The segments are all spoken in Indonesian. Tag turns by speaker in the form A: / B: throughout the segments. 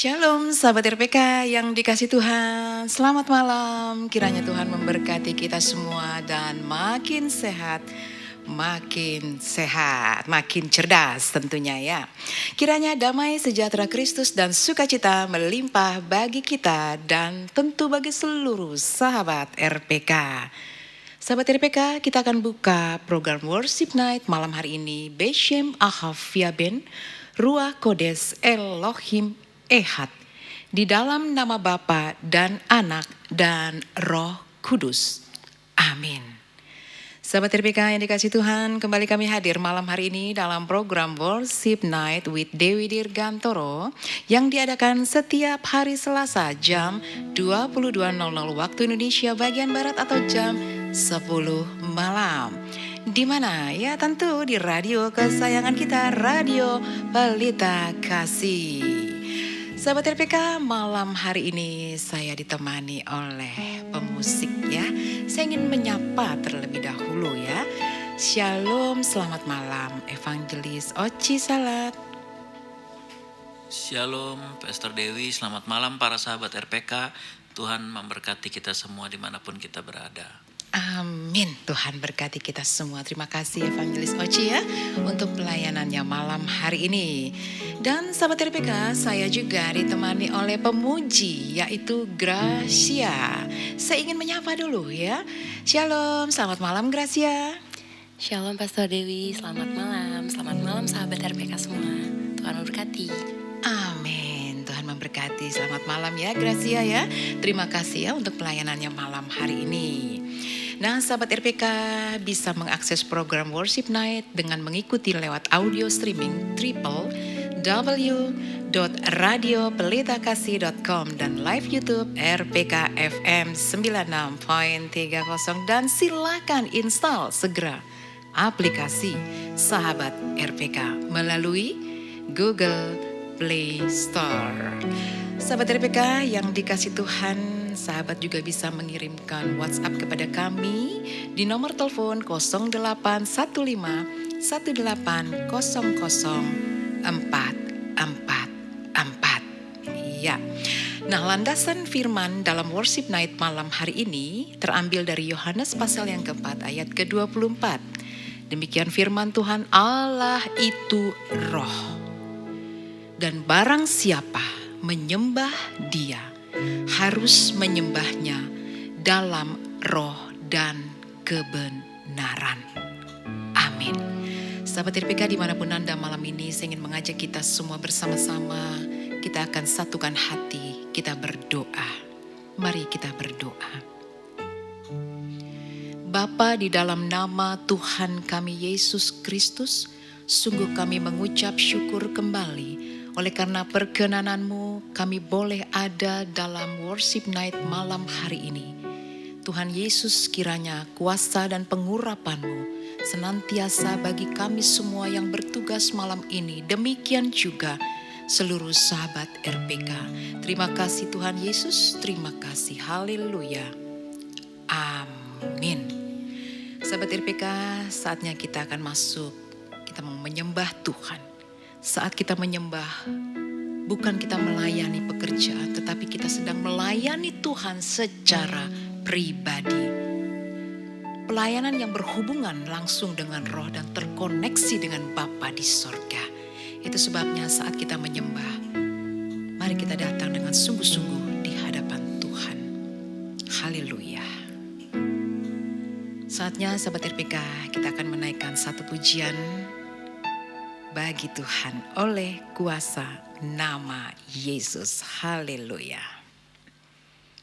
A: Shalom sahabat RPK yang dikasih Tuhan, selamat malam. Kiranya Tuhan memberkati kita semua dan makin sehat, makin cerdas tentunya ya. Kiranya damai sejahtera Kristus dan sukacita melimpah bagi kita dan tentu bagi seluruh sahabat RPK. Sahabat RPK, kita akan buka program Worship Night malam hari ini. Beshem Ahavia Ben, Ruach Kodes Elohim Ehad, di dalam nama Bapa dan Anak dan Roh Kudus. Amin. Sahabat RPK yang dikasih Tuhan, kembali kami hadir malam hari ini dalam program Worship Night with Dewi Dirgantoro yang diadakan setiap hari Selasa jam 22.00 waktu Indonesia bagian Barat atau jam 10 malam. Di mana? Ya tentu di radio kesayangan kita, Radio Pelita Kasih. Sahabat RPK, malam hari ini saya ditemani oleh pemusik ya. Saya ingin menyapa terlebih dahulu ya. Shalom, selamat malam Evangelis Oci Salat.
B: Shalom Pastor Dewi, selamat malam para sahabat RPK. Tuhan memberkati kita semua dimanapun kita berada.
A: Amin, Tuhan berkati kita semua. Terima kasih Evangelis Oci ya untuk pelayanannya malam hari ini. Dan sahabat RPK, saya juga ditemani oleh pemuji yaitu Gracia. Saya ingin menyapa dulu ya. Shalom, selamat malam Gracia.
C: Shalom Pastor Dewi, selamat malam sahabat RPK semua. Tuhan memberkati.
A: Amin, Tuhan memberkati. Selamat malam ya Gracia ya. Terima kasih ya untuk pelayanannya malam hari ini. Nah, sahabat RPK bisa mengakses program Worship Night dengan mengikuti lewat audio streaming www.radiopelitakasih.com dan live YouTube RPK FM 96.30 dan silakan install segera aplikasi Sahabat RPK melalui Google Play Store. Sahabat RPK yang dikasih Tuhan, sahabat juga bisa mengirimkan WhatsApp kepada kami di nomor telepon 0815 1800 444. Ya. Nah, landasan firman dalam Worship Night malam hari ini terambil dari Yohanes pasal yang keempat ayat ke-24. Demikian firman Tuhan, Allah itu roh. Dan barang siapa menyembah Dia harus menyembahnya dalam roh dan kebenaran. Amin. Sahabat RPK dimanapun Anda malam ini, saya ingin mengajak kita semua bersama-sama. Kita akan satukan hati, kita berdoa. Mari kita berdoa. Bapa, di dalam nama Tuhan kami Yesus Kristus, sungguh kami mengucap syukur kembali. Oleh karena perkenanan-Mu, kami boleh ada dalam Worship Night malam hari ini. Tuhan Yesus, kiranya kuasa dan pengurapan-Mu senantiasa bagi kami semua yang bertugas malam ini. Demikian juga seluruh sahabat RPK. Terima kasih Tuhan Yesus, terima kasih. Haleluya. Amin. Sahabat RPK, saatnya kita akan masuk. Kita mau menyembah Tuhan. Saat kita menyembah, bukan kita melayani pekerjaan, tetapi kita sedang melayani Tuhan secara pribadi. Pelayanan yang berhubungan langsung dengan roh dan terkoneksi dengan Bapa di sorga. Itu sebabnya saat kita menyembah, mari kita datang dengan sungguh-sungguh di hadapan Tuhan. Haleluya. Saatnya sahabat RPK, kita akan menaikkan satu pujian bagi Tuhan oleh kuasa nama Yesus. Haleluya.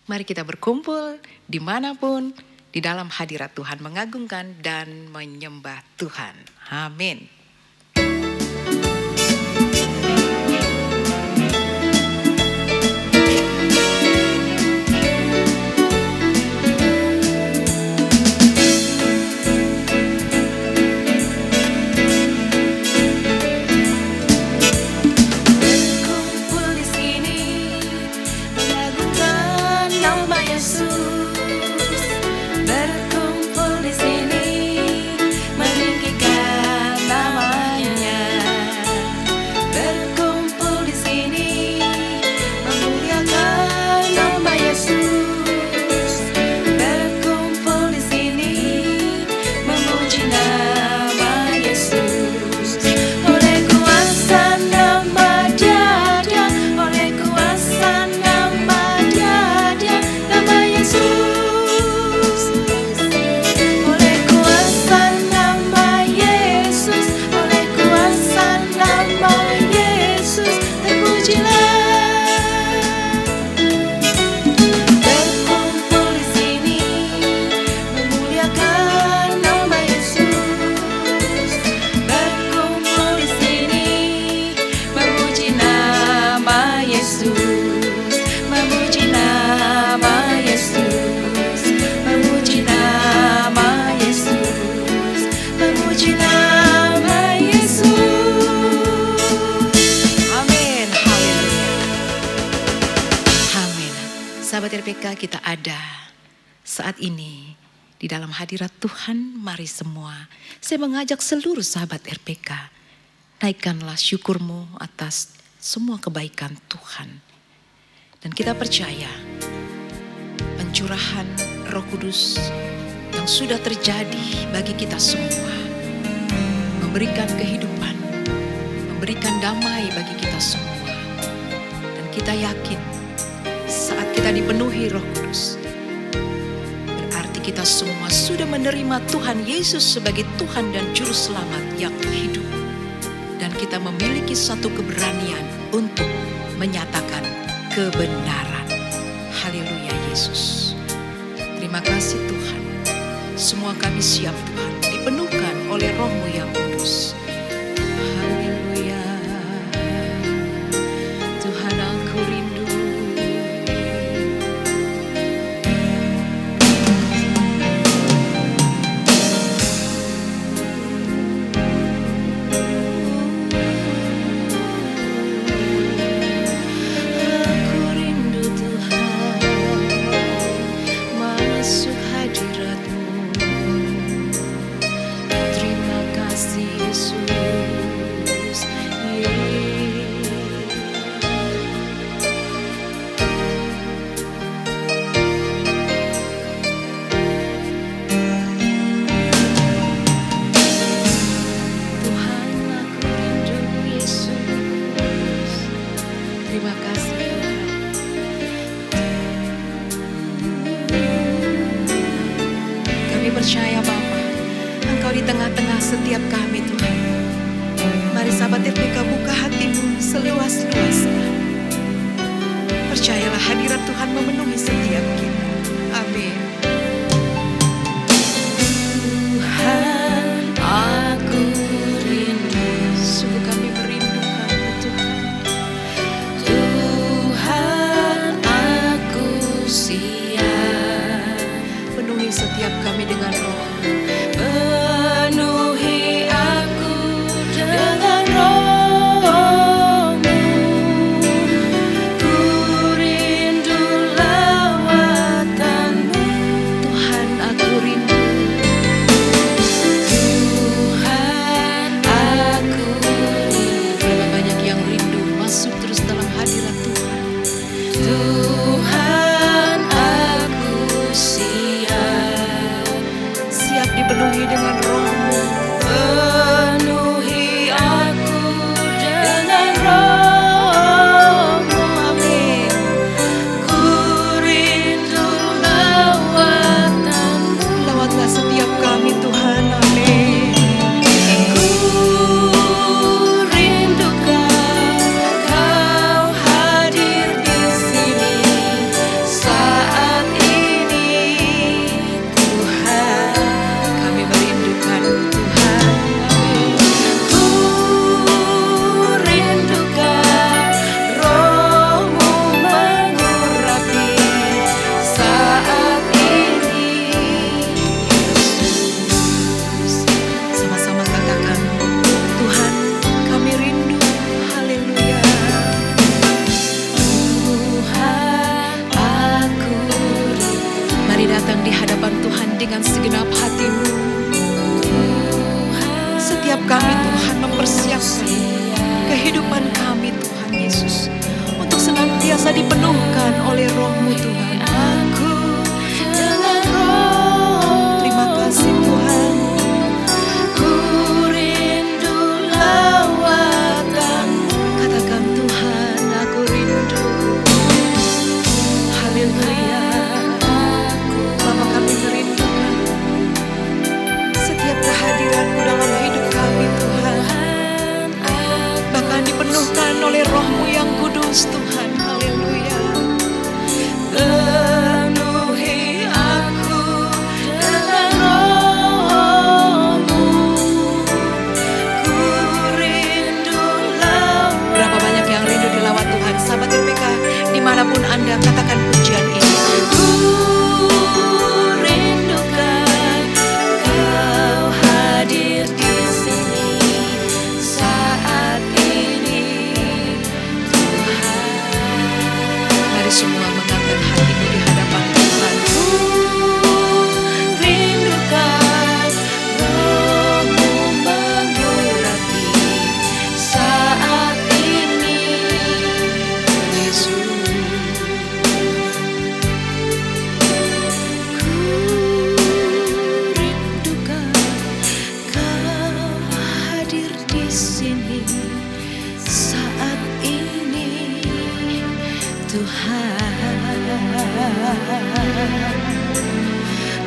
A: Mari kita berkumpul dimanapun di dalam hadirat Tuhan, mengagungkan dan menyembah Tuhan. Amin.
D: Berkumpul di sini meninggikan nama
A: RPK kita ada saat ini di dalam hadirat Tuhan. Mari semua, saya mengajak seluruh sahabat RPK, naikkanlah syukurmu atas semua kebaikan Tuhan. Dan kita percaya pencurahan Roh Kudus yang sudah terjadi bagi kita semua, memberikan kehidupan, memberikan damai bagi kita semua. Dan kita yakin saat kita dipenuhi Roh Kudus, berarti kita semua sudah menerima Tuhan Yesus sebagai Tuhan dan Juru Selamat yang hidup. Dan kita memiliki satu keberanian untuk menyatakan kebenaran. Haleluya Yesus. Terima kasih Tuhan. Semua kami siap Tuhan, dipenuhkan oleh Roh-Mu yang kudus. Haleluya. Tuhan, aku rindu. Aku rindu Tuhan, masuk hadirat-Mu. Terima kasih Yesus. Tuhan, aku rindu Yesus. Terima kasih Tuhan. Kami percaya Bapa, Engkau di tengah-tengah setiap kami Tuhan. Mari sahabat RPK, buka hatimu seluas-luasnya. Percayalah hadirat Tuhan memenuhi setiap kita. Amin. Tuhan, aku rindu. Sungguh kami merindukan-Mu Tuhan. Tuhan, aku siap. Penuhi setiap kami dengan Roh. Penuhi aku dengan Roh-Mu. Ku rindu lawatan-Mu. Tuhan, aku rindu. Tuhan, aku rindu. Berapa banyak yang rindu masuk terus dalam hadirat Tuhan. Tuhan, aku siap. Siap dipenuhi dengan Roh-Mu. Penuhi aku dengan Roh-Mu. Amin. Ku rindu lawatan-Mu. Lawatlah setiap kami Tuhan. Amin. Ku rindukan Kau hadir di sini saat ini. Tuhan, kami merindukan Tuhan. Ku rindukan Roh-Mu mengurapi saat ini. Yesus, sama-sama katakan, Tuhan, kami rindu. Haleluya. Tuhan, aku rindu. Mari datang di hadapan Tuhan dengan segenap hatimu. Setiap kami Tuhan mempersiapkan kehidupan kami Tuhan Yesus untuk senantiasa dipenuhkan oleh Roh-Mu Tuhan. Aku dengan Roh. Terima kasih Tuhan. Ku rindu lawatan-Mu. Katakan Tuhan, aku rindu. Haleluya. Bapa, kami merindukan setiap kehadiran-Mu dalam hidup kami Tuhan. Bahkan dipenuhkan oleh Roh-Mu yang kudus Tuhan. Haleluya. Penuhi aku dengan Roh-Mu. Ku rindu lawat. Berapa banyak yang rindu dilawat Tuhan. Sahabat RPK, dimanapun Anda, katakan pujian ini. Ku rindukan Kau hadir di sini saat ini. Tuhan, mari semua mengangkat hatimu di hadapan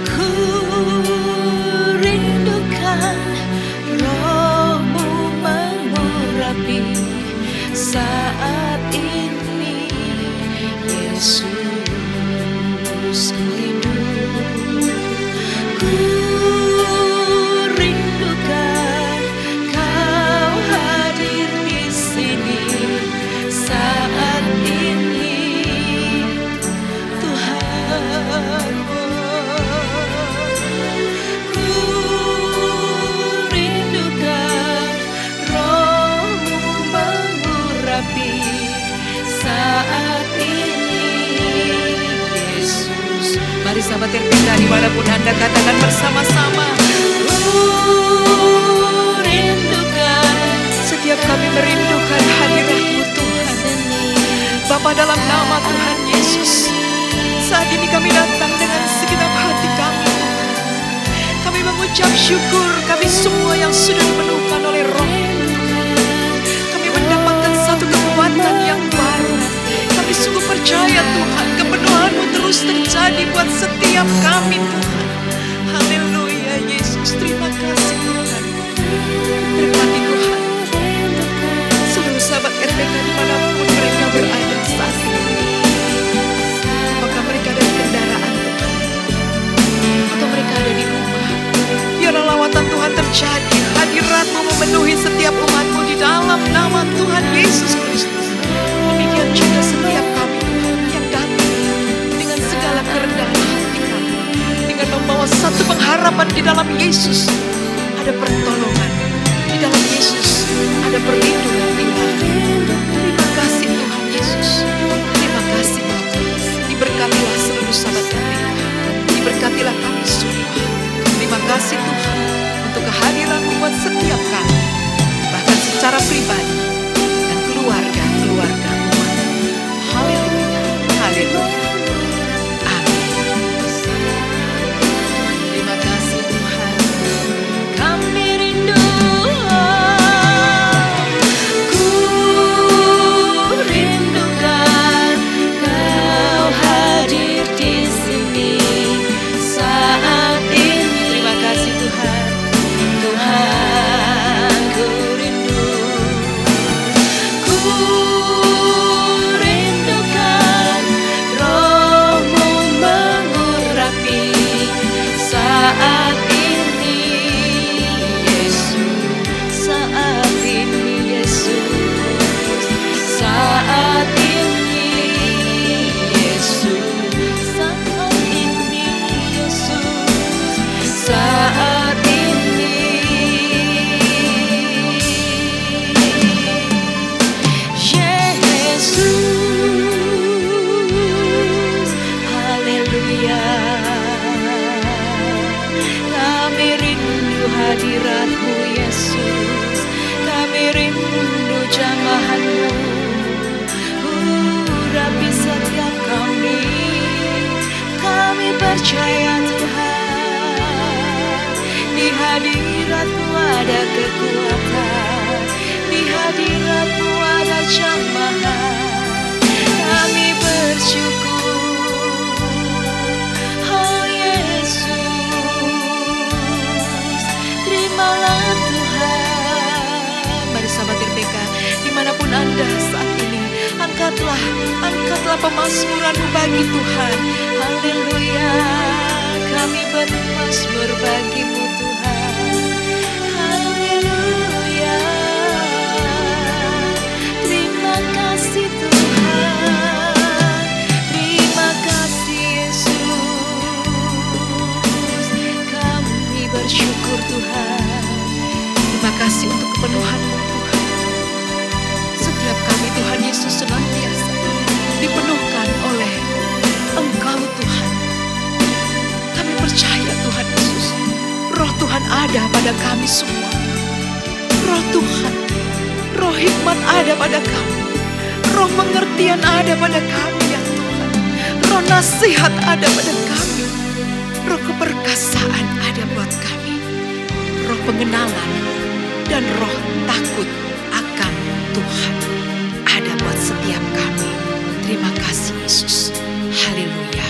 A: Ku rindukan Roh-Mu mengurapi saat ini, Yesus, ku rindu. Ku rindukan Kau hadir di sini saat ini, Tuhan. Ku rindukan Roh-Mu mengurapi saat ini, Yesus. Mari sahabat RPK dimanapun Anda katakan bersama-sama. Ku rindukan. Setiap kami merindukan hadirat-Mu Tuhan. Bapa, dalam nama Tuhan Yesus, saat ini kami datang dengan segenap hati kami Tuhan. Kami mengucap syukur kami semua yang sudah dipenuhkan oleh Roh. Kami mendapatkan satu kekuatan yang baru. Kami sungguh percaya Tuhan, kepenuhan-Mu terus terjadi buat setiap kami Tuhan. Haleluya Yesus, terima kasih Tuhan. Berkati Tuhan seluruh sahabat RPK dimanapun mereka berada saat ini. Apakah mereka ada di kendaraan Tuhan, atau mereka ada di rumah, biarlah lawatan Tuhan terjadi. Hadirat-Mu memenuhi setiap umat-Mu di dalam nama Tuhan Yesus Kristus. Demikian juga setiap kami Tuhan yang datang dengan segala kerendahan hati kami, dengan membawa satu pengharapan di dalam Yesus. Ada pertolongan di dalam Yesus, ada perlindungan Tuhan. Terima kasih Tuhan Yesus. Terima kasih Bapa. Diberkatilah seluruh sahabat kami, diberkatilah kami semua. Terima kasih Tuhan untuk kehadiran-Mu buat setiap kami, bahkan secara pribadi dan keluarga-keluarga umat. Haleluya, haleluya, amin. Terima kasih Tuhan. Kami rindu, ku rindukan Kau hadir di sini saat ini. Terima kasih Tuhan. Tuhan, ku rindu. Ku rindukan Roh-Mu mengurapi saat ini, Yesus. Saat ini, Yesus. Saat ini, Yesus. Saat ini, Yesus. Saat ini, Yesus. Haleluya. Kami rindu hadirat-Mu Yesus. Kami rindu jamahan-Mu. Urapi setiap kami. Kami percaya Tuhan, di hadirat-Mu ada kekuatan, di hadirat-Mu ada jamahan. Kami bersyukur, oh Yesus. Terimalah Tuhan. Mari sahabat RPK dimanapun Anda saat ini, angkatlah pemazmuran-Mu bagi Tuhan. Haleluya. Kami bermazmur bagi-Mu Tuhan. Haleluya. Terima kasih Tuhan. Terima kasih Yesus. Kami bersyukur Tuhan. Terima kasih untuk kepenuhan-Mu Tuhan. Setiap kami Tuhan Yesus senantiasa dipenuhkan oleh Engkau Tuhan. Kami percaya Tuhan Yesus, Roh Tuhan ada pada kami semua. Roh Tuhan, Roh hikmat ada pada kami. Roh pengertian ada pada kami ya Tuhan. Roh nasihat ada pada kami. Roh keperkasaan ada buat kami. Roh pengenalan dan roh takut akan Tuhan ada buat setiap kami. Terima kasih Yesus. Haleluya.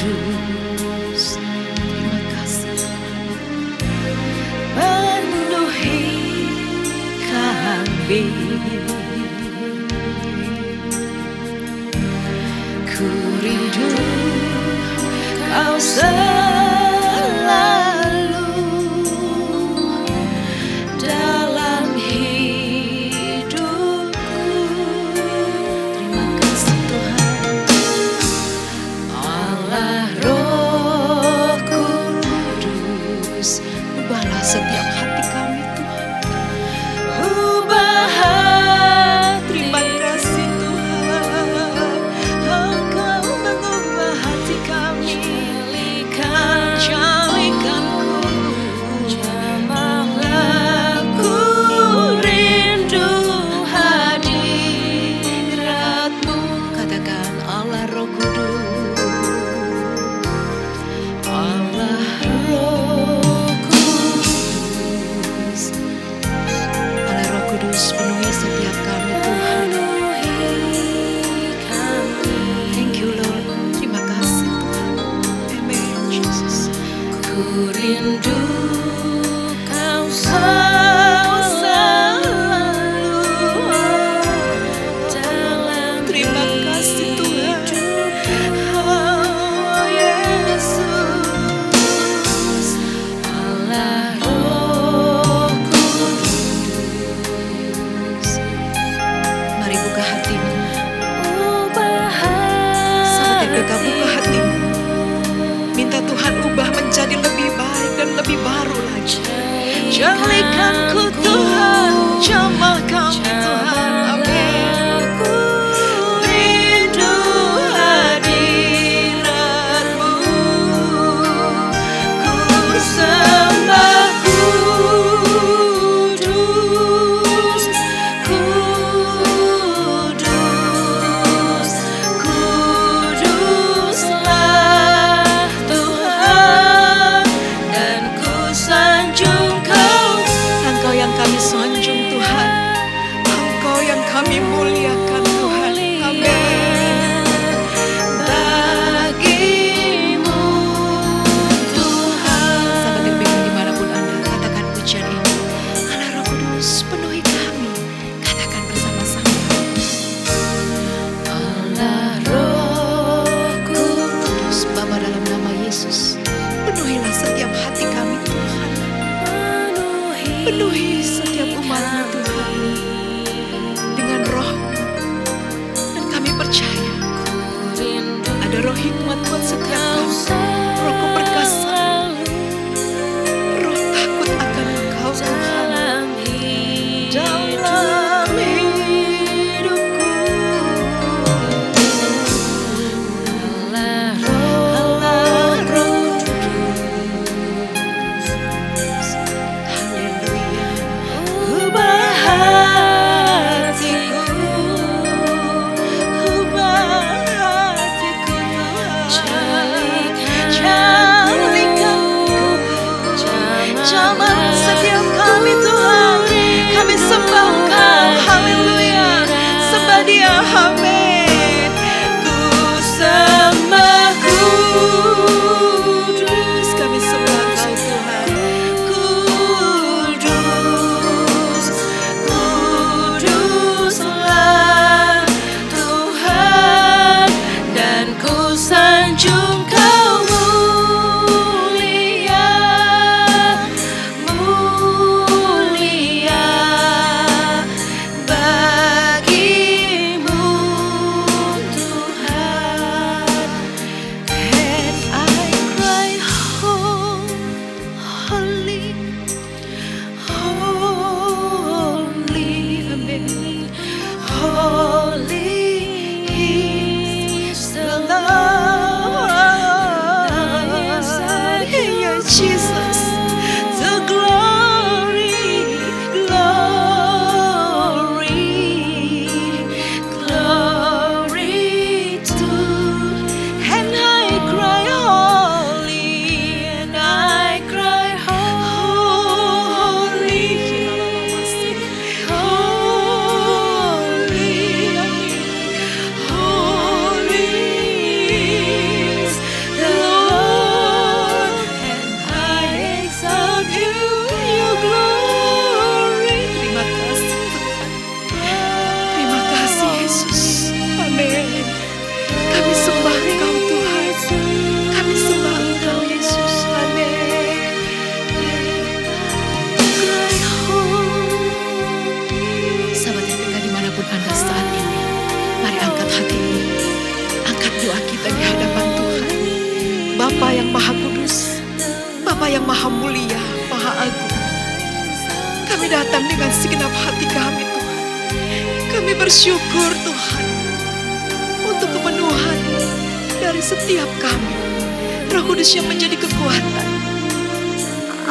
A: Kudus. Terima kasih penuhi kami. Ku rindu Kau selalu dalam hidupku. Terima kasih Tuhan. Allah Roh Kudus, ubahlah setiap hati kami Tuhan. Ubah hati. Terima kasih Tuhan. Engkau mengubah hati kami. Jalikanku, jamahlah ku rindu hadirat-Mu. Katakan Allah Roh Kudus. Allah Roh Kudus. Allah Roh Kudus, penuhi setiap kami Tuhan. Thank you Lord. Terima kasih Tuhan. Amen Jesus. Ku rindu Kau selalu dalam. Terima kasih Tuhan. Oh Yesus. Allah Roh Kudus. Mari buka hatimu. Sahabat RPK, buka hatimu. Minta Tuhan ubah menjadi lebih baik dan lebih baru lagi. Jalikanku Tuhan, jamah kami Tuhan. Amin. Rindu hadirat-Mu. Ku sembah kudus, kudus, kuduslah Tuhan, dan ku sanjung Kau. Engkau yang kami sanjung Tuhan, Engkau yang kami muliakan Tuhan. Amin. Bagimu Tuhan. Sahabat RPK dimanapun Anda, katakan pujian ini. Allah Roh Kudus, penuhi kami. Katakan bersama-sama. Allah Roh Kudus, Bapa dalam nama Yesus, penuhilah setiap hati kami Tuhan. Penuhi setiap umat-Mu Tuhan dengan roh. Dan kami percaya ada roh hikmat buat setiap kami. Roh keperkasaan, roh takut akan Engkau Tuhan. Dalam hidupku, Allah Roh Kudus. Haleluya. Ubah hatiku, ubah hatiku Tuhan. Jalikanku, jamah setiap kami Tuhan. Kami sembah Engkau, haleluya. Sembah Dia, amin. Ku sembah kudus, kami sembah Engkau Tuhan. Kudus, kuduslah Tuhan, dan ku sanjung Kau mulia, mulia. Bagimu angkat hati ini, angkat doa kita di hadapan Tuhan. Bapa yang Maha Kudus, Bapa yang Maha Mulia, Maha Agung, kami datang dengan segenap hati kami Tuhan. Kami bersyukur Tuhan untuk kepenuhan dari setiap kami. Roh Kudus yang menjadi kekuatan.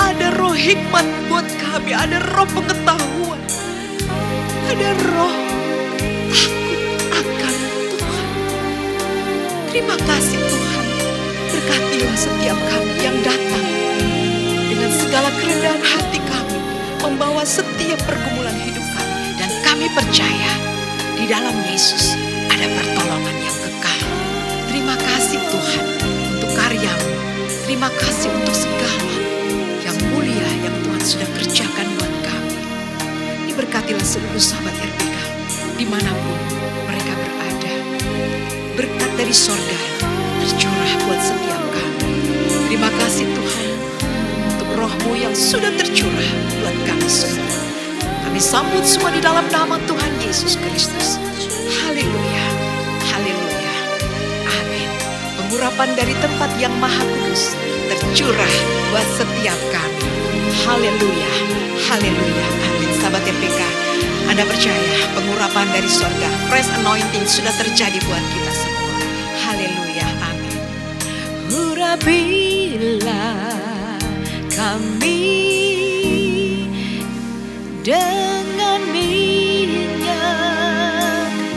A: Ada roh hikmat buat kami, ada roh pengetahuan, ada roh takut akan Tuhan. Terima kasih Tuhan. Berkatilah setiap kami yang datang dengan segala kerendahan hati kami, membawa setiap pergumulan hidup kami. Dan kami percaya di dalam Yesus ada pertolongan yang kekal. Terima kasih Tuhan untuk karya-Mu. Terima kasih untuk segala yang mulia yang Tuhan sudah kerjakan buat kami. Diberkatilah seluruh sahabat RPK dimanapun mereka berada. Berkat dari sorga tercurah buat setiap kami. Terima kasih Tuhan untuk roh-Mu yang sudah tercurah buat kami semua. Kami sambut semua di dalam nama Tuhan Yesus Kristus. Haleluya, haleluya, amin. Pengurapan dari tempat yang Maha Kudus tercurah buat setiap kami. Haleluya, haleluya, amin. Sahabat RPK, Anda percaya pengurapan dari sorga, fresh anointing sudah terjadi buat kita semua. Haleluya, amin. Urapilah kami dengan minyak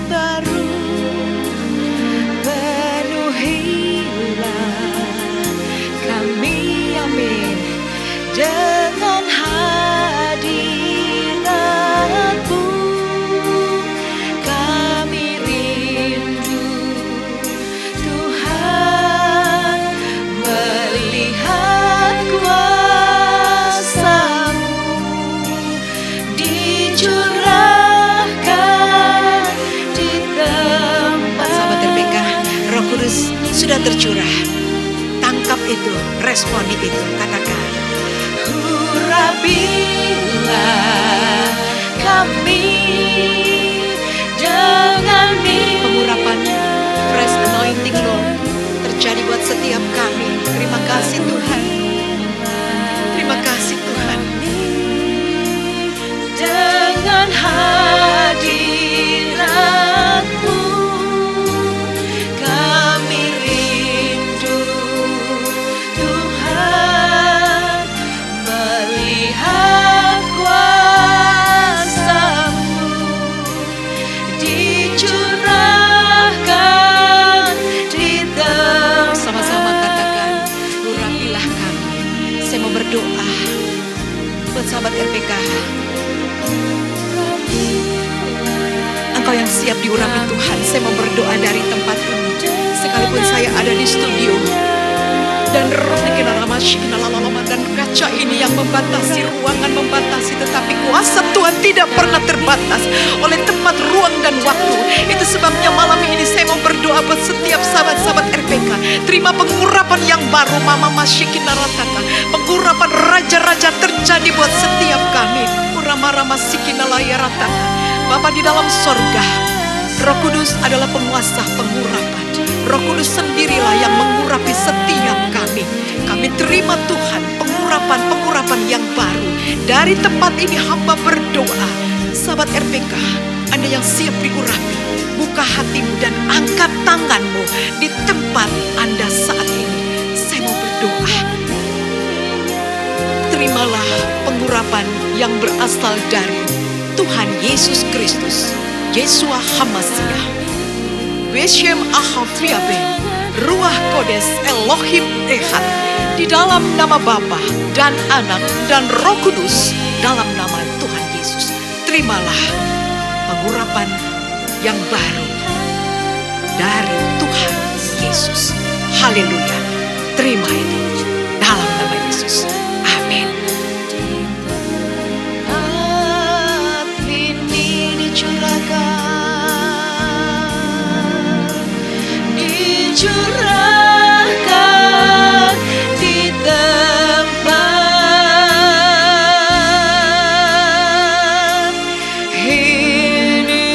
A: baru, penuhilah kami, amin, dengan hadirat-Mu. Kami rindu Tuhan melihat kuasa-Mu dicurahkan di tempat. Sahabat RPK, Roh Kudus sudah tercurah. Tangkap itu, responi itu, katakan. Urapilah kami dengan pengurapan fresh anointing Lord terjadi buat setiap kami. Terima kasih Tuhan. Terima kasih Tuhan. Dengan hadirat-Mu kami rindu Tuhan melihat kuasa-Mu dicurahkan di dalam. Sama-sama katakan, urapilah kami. Saya mau berdoa buat sahabat RPK. Engkau yang siap diurapi Tuhan, saya mau berdoa dari tempat ini. Sekalipun saya ada di studio dan roh dan kaca ini yang membatasi ruangan, membatasi, tetapi kuasa Tuhan tidak pernah terbatas oleh tempat, ruang, dan waktu. Itu sebabnya malam ini saya mau berdoa buat setiap sahabat-sahabat RPK. Terima pengurapan yang baru, Mama Masyikinarata. Pengurapan raja-raja terjadi buat setiap kami. Urama-rama Sikinalayarataka. Bapa di dalam sorga, Roh Kudus adalah penguasa pengurapan. Roh Kudus sendirilah yang mengurapi setiap kami. Kami terima Tuhan pengurapan yang baru. Dari tempat ini hamba berdoa. Sahabat RPK, Anda yang siap diurapi, buka hatimu dan angkat tanganmu di tempat Anda saat ini. Saya mau berdoa. Terimalah pengurapan yang berasal dari Tuhan Yesus Kristus, Yesua Hamasiah, Beshem Ahafiabe, Ruach Kodes Elohim Ehad, di dalam nama Bapa dan Anak dan Roh Kudus, dalam nama Tuhan Yesus. Terimalah pengurapan yang baru dari Tuhan Yesus. Haleluya. Terima itu dalam nama Yesus. Amin. Curahkan di tempat ini,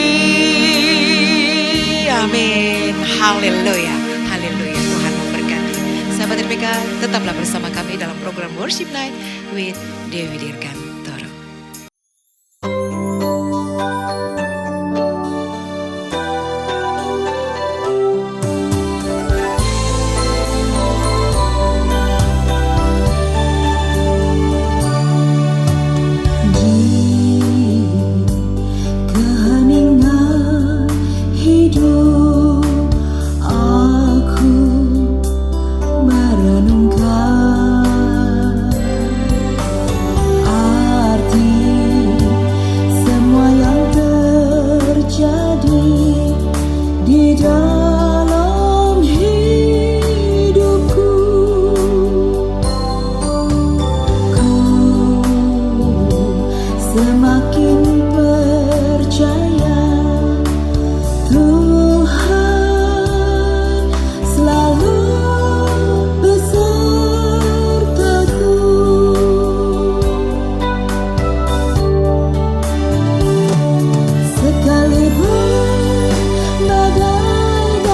A: Amin. Haleluya. Haleluya. Tuhan memberkati. Sahabat RPK, tetaplah bersama kami dalam program Worship Night with Dewi Dirgantoro.
D: Keheningan hidup aku merenungkan arti semua yang terjadi di dalam hidupku. Ku semakin percaya Tuhan selalu besertaku. Sekalipun badai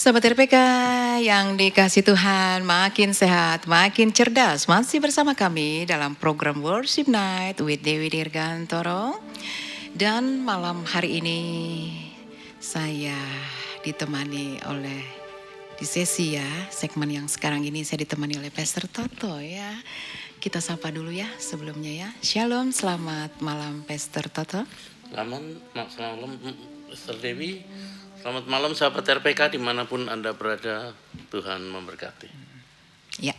A: Sahabat RPK yang dikasih Tuhan, makin sehat, makin cerdas. Masih bersama kami dalam program Worship Night with Dewi Dirgantoro. Dan malam hari ini saya ditemani oleh, di sesi ya, segmen yang sekarang ini saya ditemani oleh Pastor Toto ya. Kita sapa dulu ya sebelumnya ya. Shalom, selamat malam Pastor Toto.
E: Selamat malam Pastor Dewi. Selamat malam sahabat RPK dimanapun Anda berada, Tuhan memberkati.
A: Ya,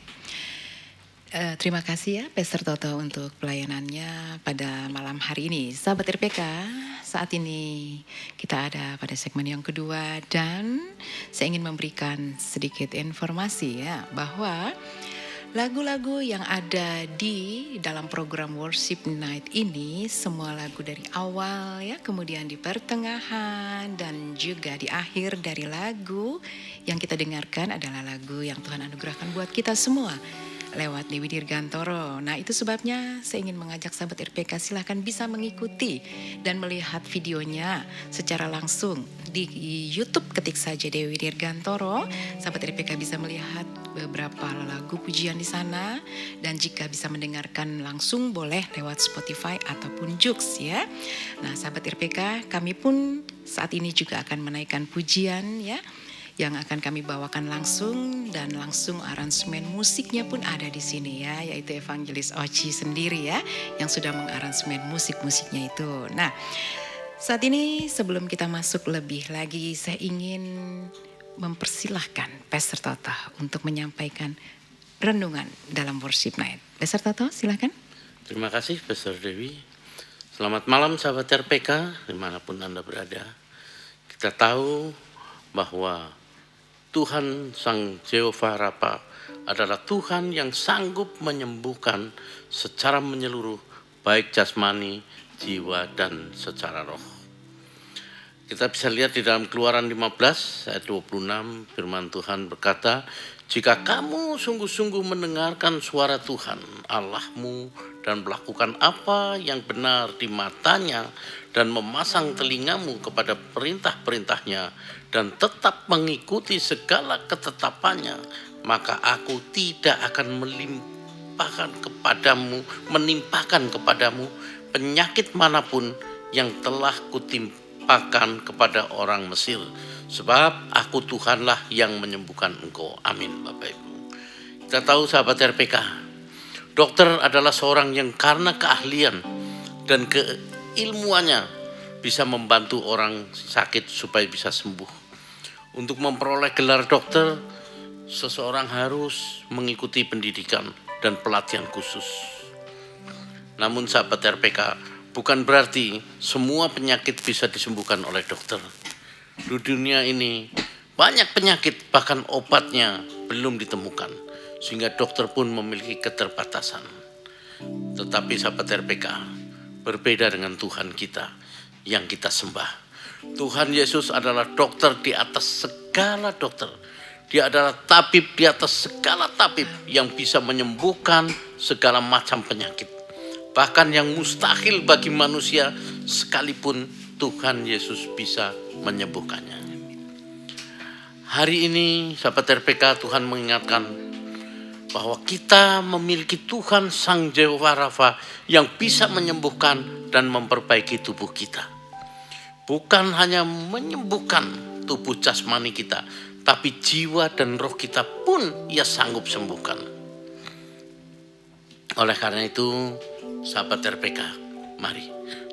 A: terima kasih ya Pastor Toto untuk pelayanannya pada malam hari ini. Sahabat RPK, saat ini kita ada pada segmen yang kedua dan saya ingin memberikan sedikit informasi ya bahwa lagu-lagu yang ada di dalam program Worship Night ini semua lagu dari awal ya, kemudian di pertengahan dan juga di akhir dari lagu yang kita dengarkan adalah lagu yang Tuhan anugerahkan buat kita semua lewat Dewi Dirgantoro. Nah itu sebabnya saya ingin mengajak sahabat RPK silahkan bisa mengikuti dan melihat videonya secara langsung di YouTube. Ketik saja Dewi Dirgantoro, sahabat RPK bisa melihat beberapa lagu pujian di sana, dan jika bisa mendengarkan langsung boleh lewat Spotify ataupun Joox ya. Nah sahabat RPK, kami pun saat ini juga akan menaikkan pujian ya, yang akan kami bawakan langsung, dan langsung aransemen musiknya pun ada di sini ya, yaitu Evangelis Oci sendiri ya yang sudah mengaransemen musik-musiknya itu. Nah, saat ini sebelum kita masuk lebih lagi, saya ingin mempersilahkan Pastor Toto untuk menyampaikan renungan dalam Worship Night. Pastor Toto, silakan.
E: Terima kasih Pastor Dewi. Selamat malam sahabat RPK dimanapun Anda berada. Kita tahu bahwa Tuhan Sang Jehovah Rafa adalah Tuhan yang sanggup menyembuhkan secara menyeluruh, baik jasmani, jiwa, dan secara roh. Kita bisa lihat di dalam Keluaran 15 ayat 26, firman Tuhan berkata, "Jika kamu sungguh-sungguh mendengarkan suara Tuhan Allahmu dan melakukan apa yang benar di matanya dan memasang telingamu kepada perintah-perintahnya dan tetap mengikuti segala ketetapannya, maka aku tidak akan menimpakan kepadamu penyakit manapun yang telah kutimpakan kepada orang Mesir, sebab aku Tuhanlah yang menyembuhkan engkau." Amin Bapak Ibu. Kita tahu sahabat RPK, dokter adalah seorang yang karena keahlian dan keilmuannya bisa membantu orang sakit supaya bisa sembuh. Untuk memperoleh gelar dokter, seseorang harus mengikuti pendidikan dan pelatihan khusus. Namun sahabat RPK, bukan berarti semua penyakit bisa disembuhkan oleh dokter. Di dunia ini banyak penyakit bahkan obatnya belum ditemukan, sehingga dokter pun memiliki keterbatasan. Tetapi sahabat RPK, berbeda dengan Tuhan kita yang kita sembah. Tuhan Yesus adalah dokter di atas segala dokter. Dia adalah tabib di atas segala tabib yang bisa menyembuhkan segala macam penyakit. Bahkan yang mustahil bagi manusia sekalipun Tuhan Yesus bisa menyembuhkannya. Hari ini sahabat RPK, Tuhan mengingatkan bahwa kita memiliki Tuhan Sang Jehovah Rafa yang bisa menyembuhkan dan memperbaiki tubuh kita. Bukan hanya menyembuhkan tubuh jasmani kita, tapi jiwa dan roh kita pun Ia sanggup sembuhkan. Oleh karena itu, sahabat RPK, mari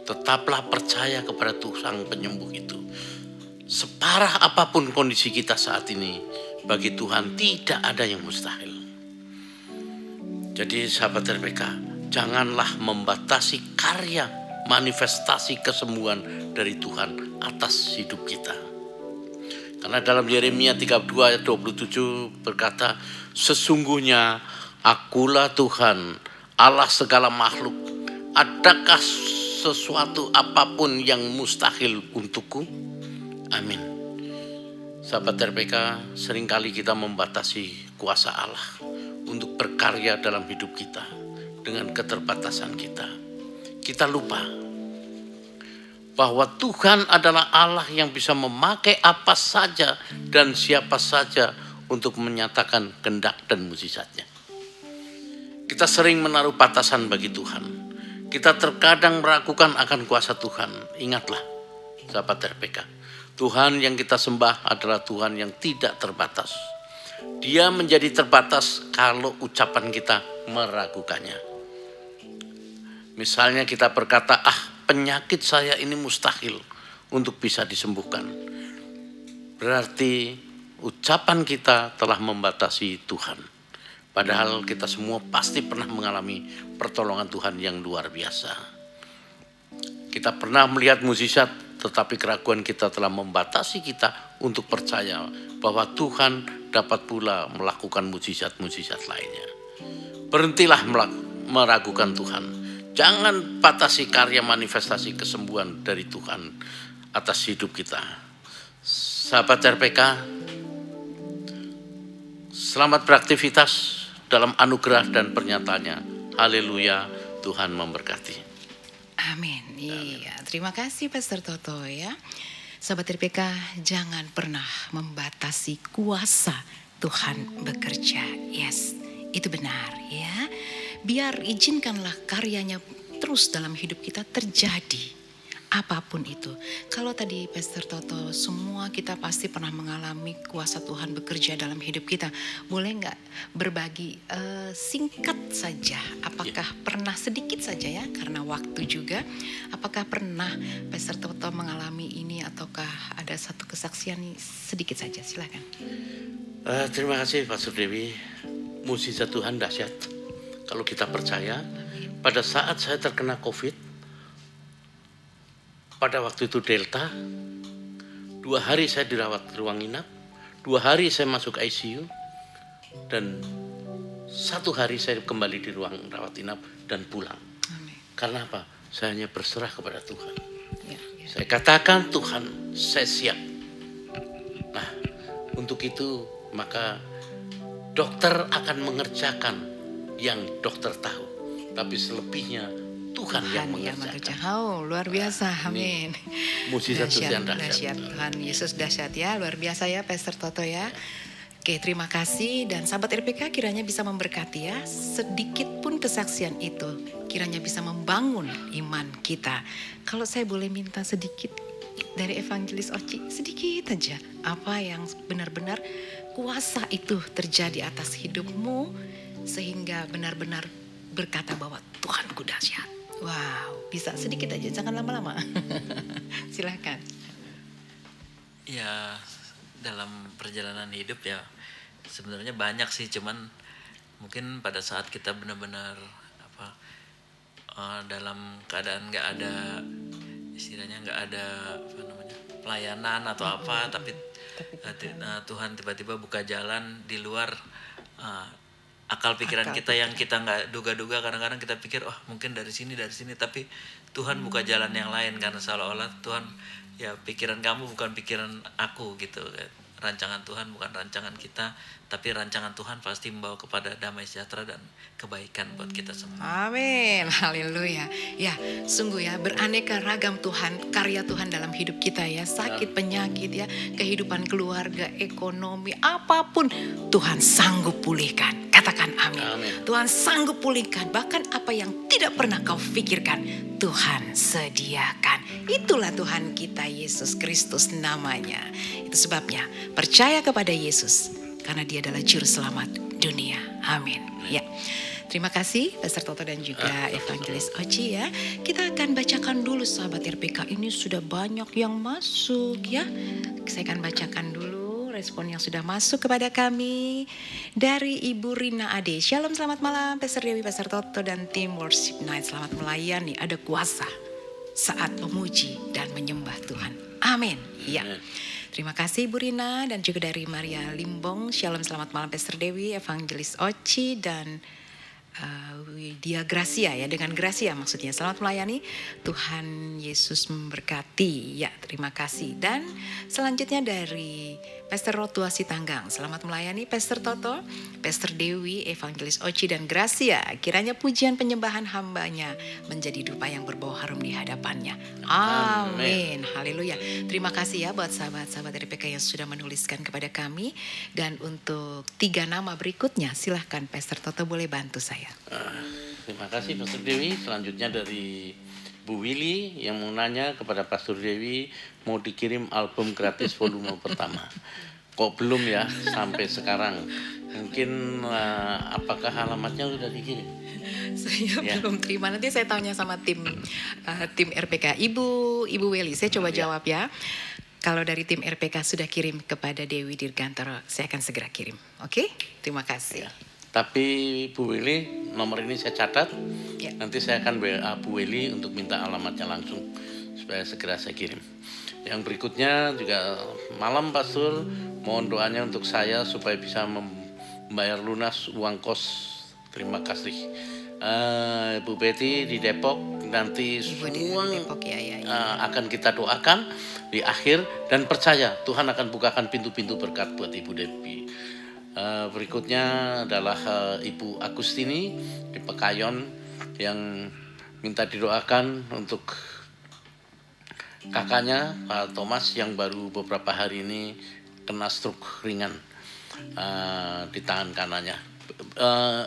E: tetaplah percaya kepada Tuhan Sang Penyembuh itu. Separah apapun kondisi kita saat ini, bagi Tuhan tidak ada yang mustahil. Jadi sahabat RPK, janganlah membatasi karya manifestasi kesembuhan dari Tuhan atas hidup kita. Karena dalam Yeremia 32 ayat 27 berkata, "Sesungguhnya akulah Tuhan, Allah segala makhluk. Adakah sesuatu apapun yang mustahil untukku?" Amin. Sahabat RPK, seringkali kita membatasi kuasa Allah untuk berkarya dalam hidup kita dengan keterbatasan kita. Kita lupa bahwa Tuhan adalah Allah yang bisa memakai apa saja dan siapa saja untuk menyatakan kehendak dan mukjizatnya. Kita sering menaruh batasan bagi Tuhan. Kita terkadang meragukan akan kuasa Tuhan. Ingatlah, sahabat RPK, Tuhan yang kita sembah adalah Tuhan yang tidak terbatas. Dia menjadi terbatas kalau ucapan kita meragukannya. Misalnya kita berkata, penyakit saya ini mustahil untuk bisa disembuhkan. Berarti ucapan kita telah membatasi Tuhan. Padahal kita semua pasti pernah mengalami pertolongan Tuhan yang luar biasa. Kita pernah melihat mukjizat, tetapi keraguan kita telah membatasi kita untuk percaya bahwa Tuhan dapat pula melakukan mukjizat-mukjizat lainnya. Berhentilah meragukan Tuhan. Jangan batasi karya manifestasi kesembuhan dari Tuhan atas hidup kita. Sahabat RPK, selamat beraktivitas dalam anugerah dan pernyataannya. Haleluya, Tuhan memberkati.
A: Amin. Iya, terima kasih Pastor Toto ya. Sahabat RPK, jangan pernah membatasi kuasa Tuhan bekerja. Yes, itu benar ya. Biar izinkanlah karyanya terus dalam hidup kita terjadi. Apapun itu. Kalau tadi Pastor Toto, semua kita pasti pernah mengalami kuasa Tuhan bekerja dalam hidup kita. Boleh nggak berbagi singkat saja? Apakah pernah sedikit saja ya? Karena waktu juga. Apakah pernah Pastor Toto mengalami ini ataukah ada satu kesaksian sedikit saja? Silakan.
E: Terima kasih Pastor Dewi. Mukjizat Tuhan dahsyat. Kalau kita percaya, pada saat saya terkena COVID, pada waktu itu Delta, 2 hari saya dirawat di ruang inap, 2 hari saya masuk ICU, dan 1 hari saya kembali di ruang rawat inap dan pulang.
A: Amin.
E: Karena apa? Saya hanya berserah kepada Tuhan.
A: Ya.
E: Saya katakan, Tuhan, saya siap. Nah, untuk itu maka dokter akan mengerjakan yang dokter tahu, tapi selebihnya Tuhan yang mengerjakan.
A: Oh, luar biasa. Amin.
E: Mukjizat Tuhan
A: dahsyat. Tuhan Yesus dahsyat ya, luar biasa ya Pastor Toto ya. Oke, terima kasih dan sahabat RPK kiranya bisa memberkati ya. Sedikit pun kesaksian itu kiranya bisa membangun iman kita. Kalau saya boleh minta sedikit dari Evangelis Oci, sedikit aja apa yang benar-benar kuasa itu terjadi atas hidupmu sehingga benar-benar berkata bahwa Tuhanku dahsyat. Wow, bisa sedikit aja, jangan lama-lama. Silakan.
B: Ya, dalam perjalanan hidup ya sebenarnya banyak sih, cuman mungkin pada saat kita benar-benar dalam keadaan nggak ada, istilahnya nggak ada pelayanan atau apa, tapi Tuhan tiba-tiba buka jalan di luar akal pikiran kita yang kita nggak duga-duga. Kadang-kadang kita pikir mungkin dari sini, tapi Tuhan buka jalan yang lain karena seolah-olah Tuhan ya pikiran kamu bukan pikiran aku gitu. Rancangan Tuhan bukan rancangan kita, tapi rancangan Tuhan pasti membawa kepada damai sejahtera dan kebaikan buat kita semua.
A: Amin, haleluya. Ya, sungguh ya beraneka ragam Tuhan, karya Tuhan dalam hidup kita ya. Sakit, penyakit ya, kehidupan keluarga, ekonomi, apapun Tuhan sanggup pulihkan. Katakan amin.
E: Amin.
A: Tuhan sanggup pulihkan, bahkan apa yang tidak pernah kau pikirkan, Tuhan sediakan. Itulah Tuhan kita, Yesus Kristus namanya. Itu sebabnya percaya kepada Yesus karena Dia adalah juru selamat dunia. Amin. Ya. Terima kasih Pastor Toto dan juga Evangelis Oci ya. Kita akan bacakan dulu sahabat RPK, ini sudah banyak yang masuk ya. Saya akan bacakan dulu respon yang sudah masuk kepada kami dari Ibu Rina Ade. Shalom, selamat malam Pastor Dewi, Pastor Toto dan tim Worship Night. Selamat melayani, ada kuasa saat memuji dan menyembah Tuhan. Amin. Ya. Terima kasih Ibu Rina dan juga dari Maria Limbong. Shalom, selamat malam Pastor Dewi, Evangelis Oci dan Dia Gracia ya, dengan Gracia maksudnya. Selamat melayani, Tuhan Yesus memberkati. Ya, terima kasih. Dan selanjutnya dari Pastor Rotua Sitanggang, selamat melayani Pastor Toto, Pastor Dewi, Evangelis Oci dan Gracia. Kiranya pujian penyembahan hambanya menjadi dupa yang berbau harum di hadapannya. Amin. Haleluya. Terima kasih ya buat sahabat-sahabat RPK yang sudah menuliskan kepada kami. Dan untuk 3 nama berikutnya, silahkan Pastor Toto boleh bantu saya.
E: Terima kasih Pastor Dewi. Selanjutnya dari Bu Willy yang mau nanya kepada Pastor Dewi, mau dikirim album gratis volume pertama. Kok belum ya sampai sekarang? Mungkin apakah alamatnya sudah dikirim?
A: Saya belum terima. Nanti saya tanya sama tim RPK. Ibu Willy, saya coba jawab ya. Kalau dari tim RPK sudah kirim kepada Dewi Dirgantoro, saya akan segera kirim. Oke? Terima kasih.
E: Ya. Tapi Bu Willy, nomor ini saya catat.
A: Ya.
E: Nanti saya akan WA Bu Willy untuk minta alamatnya langsung supaya segera saya kirim. Yang berikutnya juga malam Pastor, mohon doanya untuk saya supaya bisa membayar lunas uang kos. Terima kasih. Bu Betty di Depok, nanti
A: Ibu
E: semua
A: di Depok, ya.
E: akan kita doakan di akhir, dan percaya Tuhan akan bukakan pintu-pintu berkat buat Ibu Debbie. Berikutnya adalah Ibu Agustini di Pekayon yang minta didoakan untuk kakaknya Pak Thomas yang baru beberapa hari ini kena stroke ringan di tangan kanannya.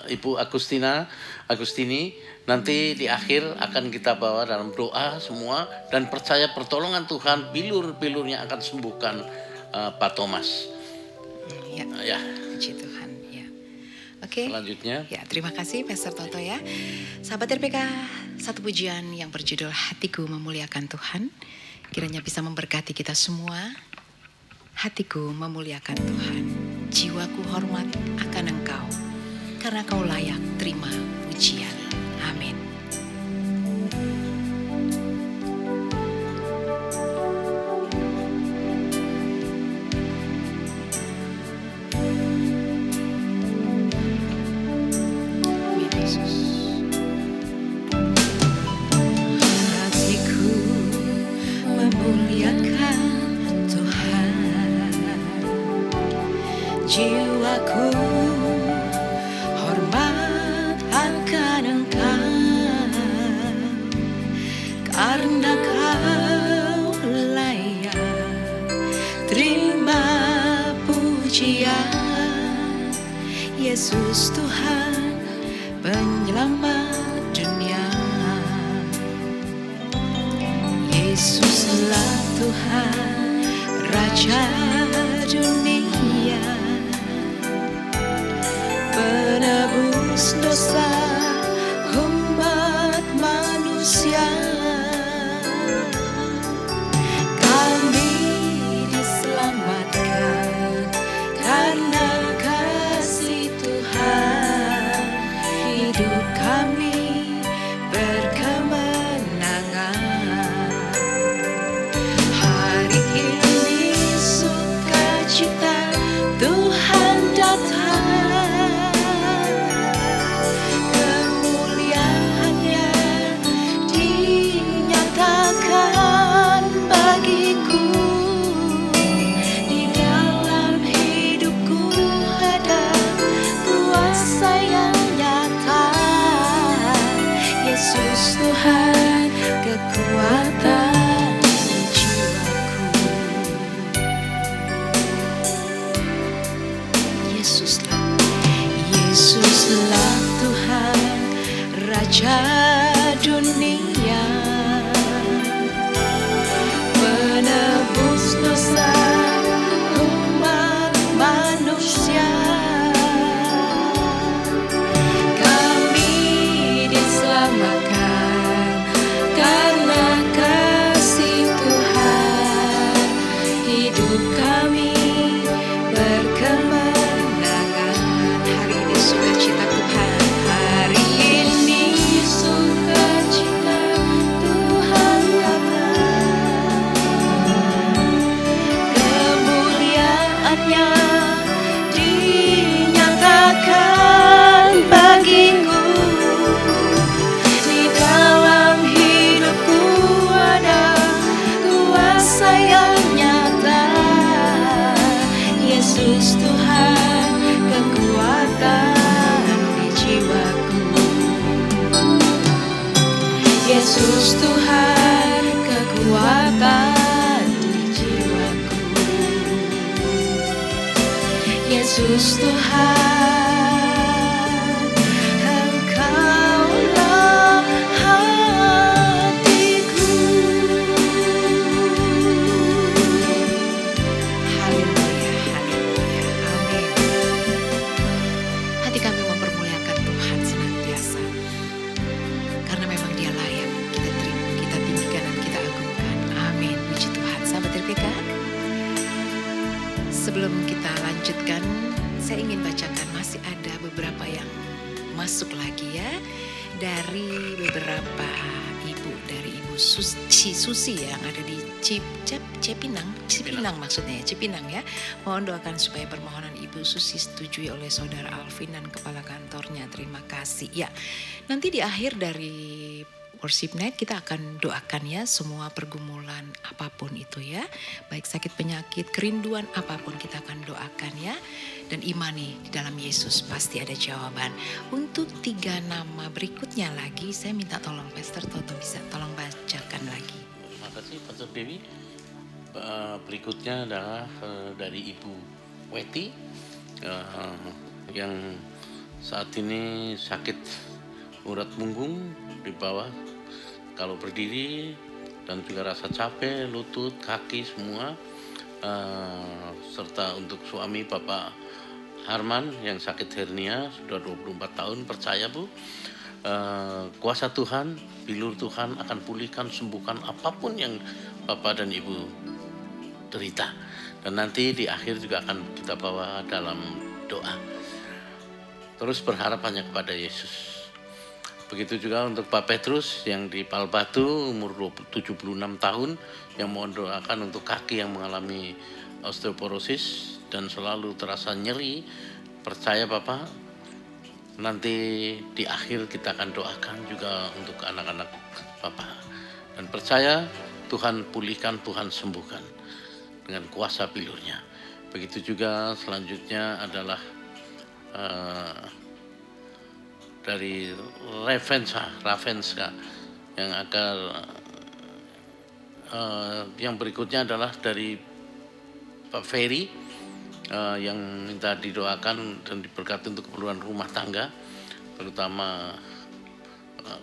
E: Ibu Agustini nanti di akhir akan kita bawa dalam doa semua, dan percaya pertolongan Tuhan, bilur-bilurnya akan sembuhkan Pak Thomas. Ya.
A: Puji Tuhan ya. Oke.
E: Selanjutnya.
A: Ya, terima kasih Pastor Toto ya. Sahabat RPK, satu pujian yang berjudul Hatiku Memuliakan Tuhan. Kiranya bisa memberkati kita semua. Hatiku memuliakan Tuhan. Jiwaku hormat akan Engkau, karena Kau layak terima pujian. Amin. Hatiku memuliakan Tuhan, jiwaku hormat akan Engkau, karena Kau layak terima pujian. Yesus Tuhan penyelamat dunia, Yesuslah Tuhan Raja dunia, penebus dosa umat manusia. Kami diselamatkan karena kasih Tuhan, hidup kami berkemenangan. Hari ini sukacita Tuhan datang, kemuliaannya dinyatakan bagiku. Di dalam hidupku ada kuasa yang nyata, Yesus Tuhan kekuatan jiwaku. Yesuslah Tuhan Raja dunia, penebus dosa umat manusia. Kami diselamatkan karena kasih Tuhan, hidup kami berkemenangan. Hari ini sukacita Tuhan, hari ini sukacita Yesus Tuhan, Engkaulah hatiku. Haleluya, haleluya, amin. Hati kami mempermuliakan Tuhan senantiasa, karena memang Dia layak kita terima, kita tinggikan dan kita agungkan. Amin, puji Tuhan. Sahabat RPK, sebelum kita lanjutkan, saya ingin bacakan, masih ada beberapa yang masuk lagi ya, dari beberapa ibu, dari Ibu Susi yang ada di Cipinang maksudnya ya, Cipinang ya. Mohon doakan supaya permohonan Ibu Susi setujui oleh Saudara Alvin dan kepala kantornya. Terima kasih. Ya, nanti di akhir dari Worship Night kita akan doakan ya semua pergumulan apapun itu ya. Baik sakit penyakit, kerinduan apapun kita akan doakan ya. Dan imani di dalam Yesus pasti ada jawaban. Untuk 3 nama berikutnya lagi saya minta tolong Pastor Toto bisa tolong bacakan lagi.
E: Terima kasih Pastor Dewi. Berikutnya adalah dari Ibu Weti yang saat ini sakit urat punggung di bawah kalau berdiri, dan juga rasa capek, lutut, kaki semua, serta untuk suami Bapak Harman yang sakit hernia sudah 24 tahun. Percaya Bu, kuasa Tuhan, bilur Tuhan akan pulihkan, sembuhkan apapun yang Bapak dan Ibu derita. Dan nanti di akhir juga akan kita bawa dalam doa. Terus berharap hanya kepada Yesus. Begitu juga untuk Pak Petrus yang di Palbatu umur 76 tahun yang mohon doakan untuk kaki yang mengalami osteoporosis dan selalu terasa nyeri. Percaya Bapak, nanti di akhir kita akan doakan juga untuk anak-anak Bapak. Dan percaya Tuhan pulihkan, Tuhan sembuhkan dengan kuasa bilurnya. Begitu juga selanjutnya adalah dari Ravenska yang akan yang berikutnya adalah dari Pak Ferry yang minta didoakan dan diberkati untuk keperluan rumah tangga, terutama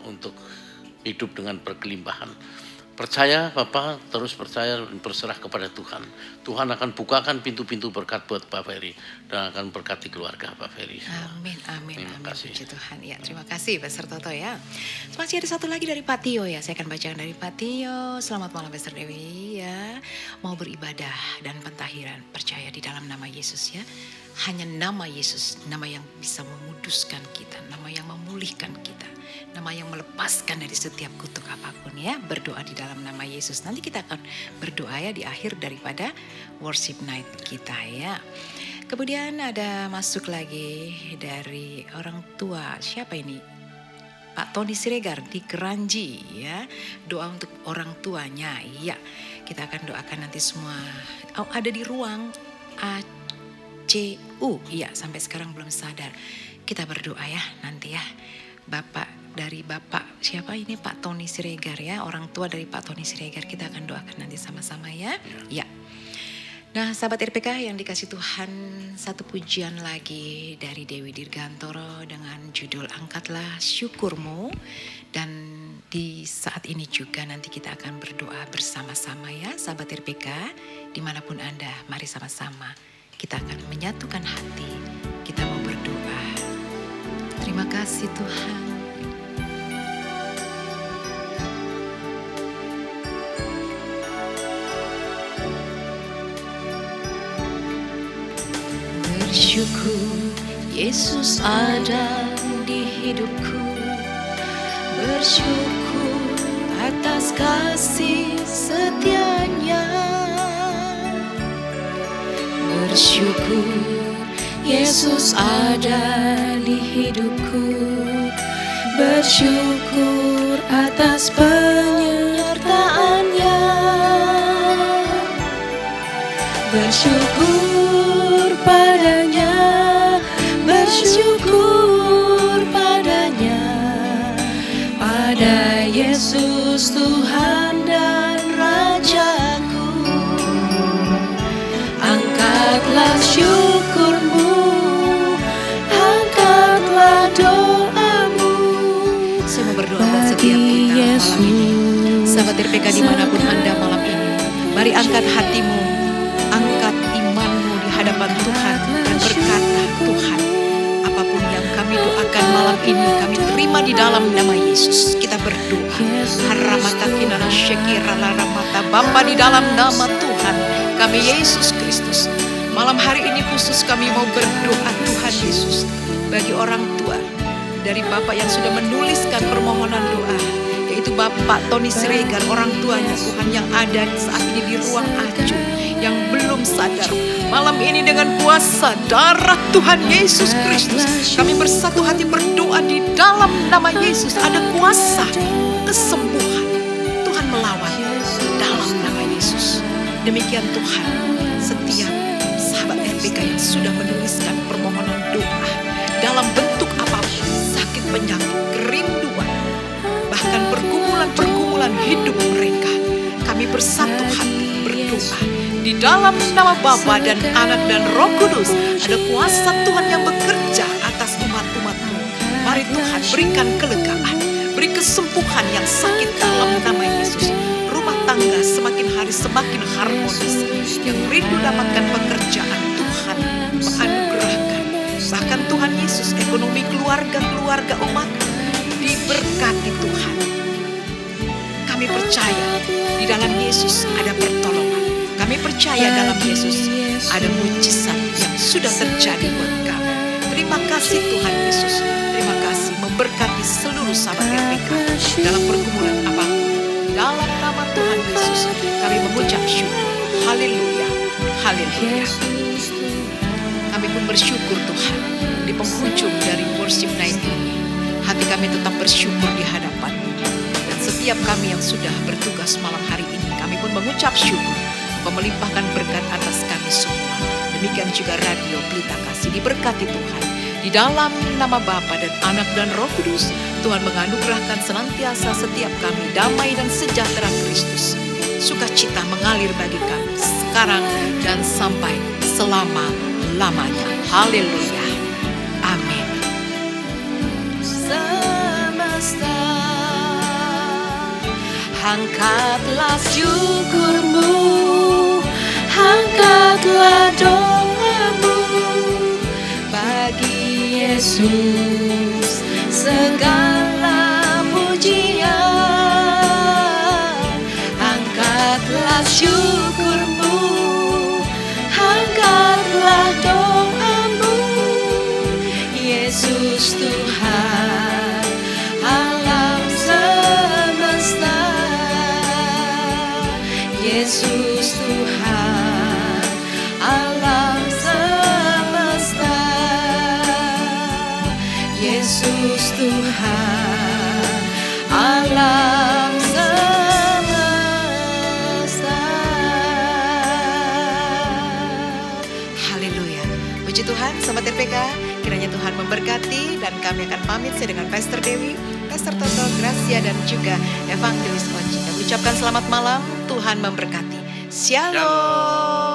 E: untuk hidup dengan berkelimpahan. Percaya Bapak, terus percaya dan berserah kepada Tuhan. Tuhan akan bukakan pintu-pintu berkat buat Pak Ferry dan akan berkati keluarga Pak Ferry.
A: Amin, amin,
E: Terima
A: amin.
E: kasih.
A: Puji Tuhan. Ya, terima kasih Pastor Toto ya. Masih ada satu lagi dari Pak Tio ya. Saya akan bacakan dari Pak Tio. Selamat malam Pastor Dewi ya. Mau beribadah dan pentahiran, percaya di dalam nama Yesus ya. Hanya nama Yesus, nama yang bisa memuduskan kita, nama yang memulihkan kita, nama yang melepaskan dari setiap kutuk apapun ya. Berdoa di dalam nama Yesus. Nanti kita akan berdoa ya di akhir daripada worship night kita ya. Kemudian ada masuk lagi dari orang tua. Siapa ini? Pak Tony Siregar di Keranji ya. Doa untuk orang tuanya. Ya, kita akan doakan nanti semua. Oh, ada di ruang ACU. Iya, sampai sekarang belum sadar. Kita berdoa ya nanti ya. Dari Bapak siapa ini, Pak Tony Siregar ya, orang tua dari Pak Tony Siregar, kita akan doakan nanti sama-sama ya. Ya. Nah, sahabat RPK yang dikasih Tuhan, satu pujian lagi dari Dewi Dirgantoro dengan judul Angkatlah Syukurmu. Dan di saat ini juga nanti kita akan berdoa bersama-sama ya, sahabat RPK, dimanapun Anda, mari sama-sama kita akan menyatukan hati, kita mau berdoa. Terima kasih Tuhan. Bersyukur Yesus ada di hidupku. Bersyukur atas kasih setianya. Bersyukur Yesus ada di hidupku. Bersyukur atas penyertaannya. Bersyukur padanya, bersyukur padanya, pada Yesus Tuhan dan Rajaku. Angkatlah syukurmu
D: doamu.
A: Saya mau berdoa buat setiap kita malam ini. Sahabat RPK dimanapun Anda malam ini, mari angkat hatimu, angkat imanmu di hadapan Tuhan dan berkata, Tuhan, apapun yang kami doakan malam ini, kami terima di dalam nama Yesus. Kita berdoa, haramata kinana syekira laramata Bapa, di dalam nama Tuhan kami Yesus Kristus. Malam hari ini khusus kami mau berdoa Tuhan Yesus bagi orang tua dari Bapak yang sudah menuliskan permohonan doa, yaitu Bapak Tony Siregar, orang tuanya Tuhan yang ada saat ini di ruang acuh, yang belum sadar. Malam ini dengan kuasa darah Tuhan Yesus Kristus, kami bersatu hati berdoa di dalam nama Yesus. Ada kuasa kesembuhan, Tuhan melawan dalam nama Yesus. Demikian Tuhan, setiap sahabat RPK yang sudah menuliskan permohonan doa dalam bentuk apapun, sakit, penyakit, kerinduan, bahkan pergumulan-pergumulan hidup mereka, kami bersatu hati berdoa di dalam nama Bapa dan Anak dan Roh Kudus. Ada kuasa Tuhan yang bekerja atas umat-umat-Mu. Mari Tuhan berikan kelegaan, beri kesembuhan yang sakit dalam nama Yesus. Rumah tangga semakin hari semakin harmonis, yang rindu dapatkan pekerjaan, Tuhan menganugerahkan. Bahkan Tuhan Yesus, ekonomi keluarga-keluarga umat diberkati Tuhan. Kami percaya di dalam Yesus ada pertolongan. Kami percaya dalam Yesus ada mujizat yang sudah terjadi buat kami. Terima kasih Tuhan Yesus. Terima kasih memberkati seluruh sahabat RPK dalam pergumulan apapun. Dalam nama Tuhan Yesus kami mengucap syukur. Haleluya, haleluya. Kami pun bersyukur Tuhan, di penghujung dari worship night ini, hati kami tetap bersyukur di hadapan-Mu. Dan setiap kami yang sudah bertugas malam hari ini, kami pun mengucap syukur, melimpahkan berkat atas kami semua. Demikian juga Radio Pelita Kasih diberkati Tuhan. Di dalam nama Bapa dan Anak dan Roh Kudus, Tuhan menganugerahkan senantiasa setiap kami damai dan sejahtera Kristus. Sukacita mengalir bagi kami sekarang dan sampai selama-lamanya. Haleluya. Amin.
D: Semesta, angkatlah syukurmu, angkatlah doamu bagi Yesus, segala pujian. Angkatlah syukurmu, angkatlah doamu, Yesus Tuhan alam semesta, Yesus Tuhan alam semesta, Yesus Tuhan alam semesta.
A: Haleluya. Puji Tuhan, sahabat RPK, kiranya Tuhan memberkati dan kami akan pamit saya dengan Pastor Dewi, Pastor Toto, Gracia dan juga Evangelis Oji. Kami ucapkan selamat malam, Tuhan memberkati. Shalom.